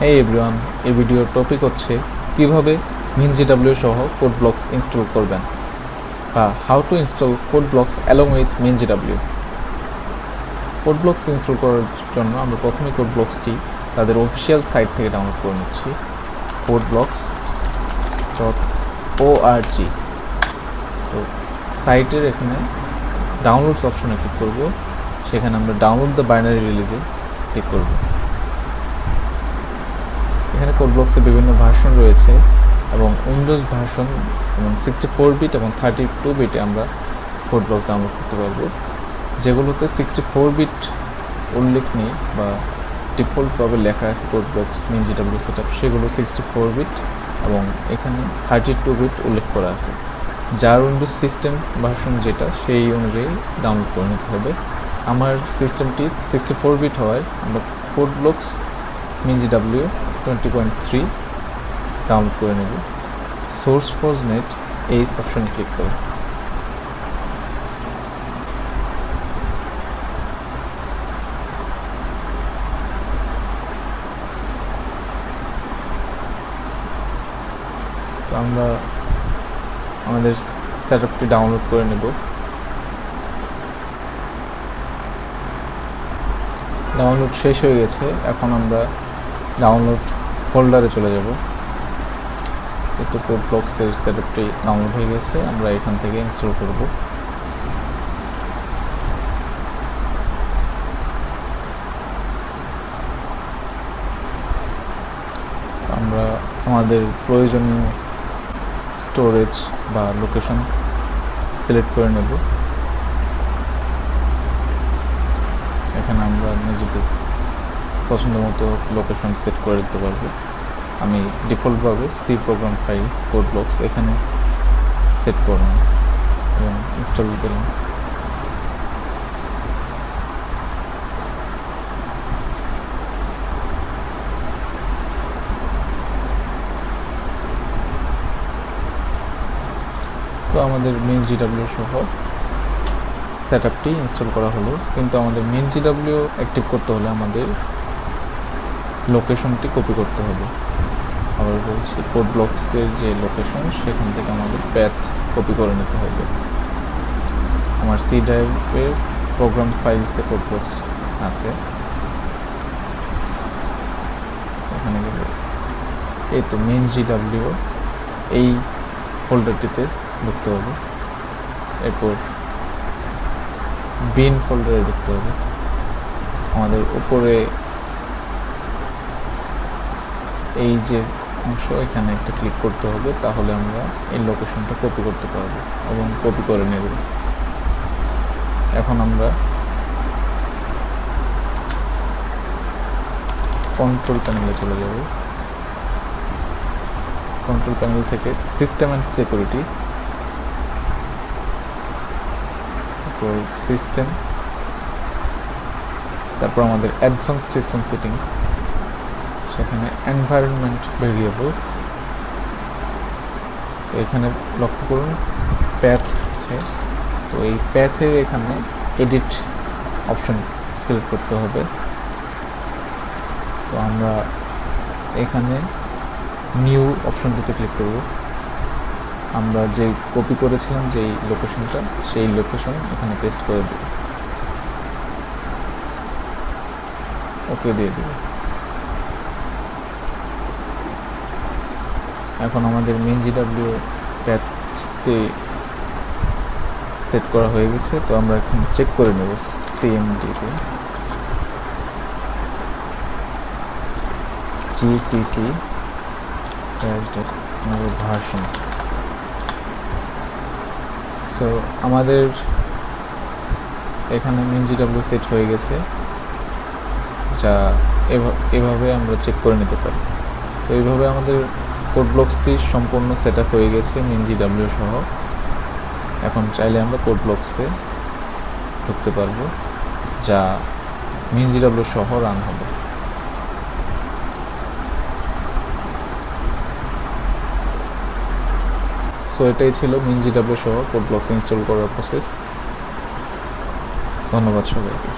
Hey everyone, এই ভিডিওর topic হচ্ছে কিভাবে MinGW সহ CodeBlocks ইনস্টল করবেন বা how to install CodeBlocks along with MinGW। CodeBlocks install করার জন্য আমরা প্রথমে CodeBlocksটি তাদের অফিসিয়াল সাইট থেকে ডাউনলোড করে নিচ্ছি, codeblocks.org। তো সাইটের এখানে ডাউনলোডস অপশনে ক্লিক করব, সেখানে আমরা ডাউনলোড দ্য বাইনারি রিলিজে ক্লিক করব। এখানে CodeBlocks-এর বিভিন্ন ভার্সন রয়েছে এবং উইন্ডোজ ভার্সন এবং 64 বিট এবং 32 বিটে আমরা CodeBlocks ডাউনলোড করতে পারবো। যেগুলোতে 64 বিট উল্লেখ নেই বা ডিফল্টভাবে লেখা আছে CodeBlocks MinGW সেটআপ, সেগুলো 64 বিট এবং এখানে 32 বিট উল্লেখ করা আছে। যার উইন্ডোজ সিস্টেম ভার্সন যেটা সেই অনুযায়ী ডাউনলোড করে নিতে হবে। আমার সিস্টেমটি 64 বিট হওয়ায় আমরা CodeBlocks MinGW 20.3 ডাউনলোড করে নেব। সোর্স ফর নেট এই অপশন ক্লিক করে তো আমরা আমাদের সেটআপটি ডাউনলোড করে নেব। ডাউনলোড শেষ হয়ে গেছে, এখন আমরা ডাউনলোড ফোল্ডারে চলে যাব। তো CodeBlocks-এর সেটআপটি ডাউনলোড হয়ে গেছে, আমরা এখান থেকে ইনস্টল করব। আমরা আমাদের প্রয়োজনীয় স্টোরেজ বা লোকেশন সিলেক্ট করে নেব। এখানে আমরা নিজেদের পছন্দ মতো লোকেশন সেট করে দিতে পারবো। আমি ডিফল্টভাবে সি প্রোগ্রাম ফাইলস CodeBlocks এখানে সেট করলাম এবং ইনস্টল দিলাম। তো আমাদের MinGW সহ সেটআপটি ইনস্টল করা হলো, কিন্তু আমাদের MinGW অ্যাক্টিভ করতে হলে আমাদের লোকেশনটি কপি করতে হবে। আবার বলছি, CodeBlocks-এর যে লোকেশন সেখান থেকে আমাদের প্যাথ কপি করে নিতে হবে। আমার সি ড্রাইভের প্রোগ্রাম ফাইলসে CodeBlocks আছে, এখানে গেলে এই তো MinGW এই ফোল্ডারটিতে ঢুকতে হবে। এরপর বিন ফোল্ডারে ঢুকতে হবে। আমাদের উপরে এই যে অংশ এখানে একটা ক্লিক করতে হবে, তাহলে আমরা এই লোকেশনটা কপি করতে পারবো এবং কপি করে নেব। এখন আমরা কন্ট্রোল প্যানেলে চলে যাব। কন্ট্রোল প্যানেল থেকে সিস্টেম অ্যান্ড সিকিউরিটি, সিস্টেম, তারপর আমাদের অ্যাডভান্স সিস্টেম সেটিং, সেখানে এনভায়রনমেন্ট ভেরিয়েবলস। তো এখানে লক্ষ্য করুন প্যাথ আছে, তো এই প্যাথের এখানে এডিট অপশন সিলেক্ট করতে হবে। তো আমরা এখানে নিউ অপশনটিতে ক্লিক করব। আমরা যে কপি করেছিলাম যেই লোকেশনটা, সেই লোকেশন এখানে পেস্ট করে দেব, ওকে দিয়ে দেব। এখন আমাদের MinGW প্যাথটি সেট করা হয়ে গেছে, তো আমরা এখন চেক করে নেব সিএমডিতে GCC ভার্সন। সো আমাদের এখানে MinGW সেট হয়ে গেছে, যা এভাবে আমরা চেক করে নিতে পারি। তো এইভাবে আমাদের CodeBlocks-টি সম্পূর্ণ সেট আপ হয়ে গেছে MinGW সহ। এখন চাইলে আমরা CodeBlocks-এ ঢুকতে পারবো, যা MinGW সহ রান হবে। সো এটাই ছিল MinGW সহ CodeBlocks ইনস্টল করার প্রসেস। ধন্যবাদ সবাইকে।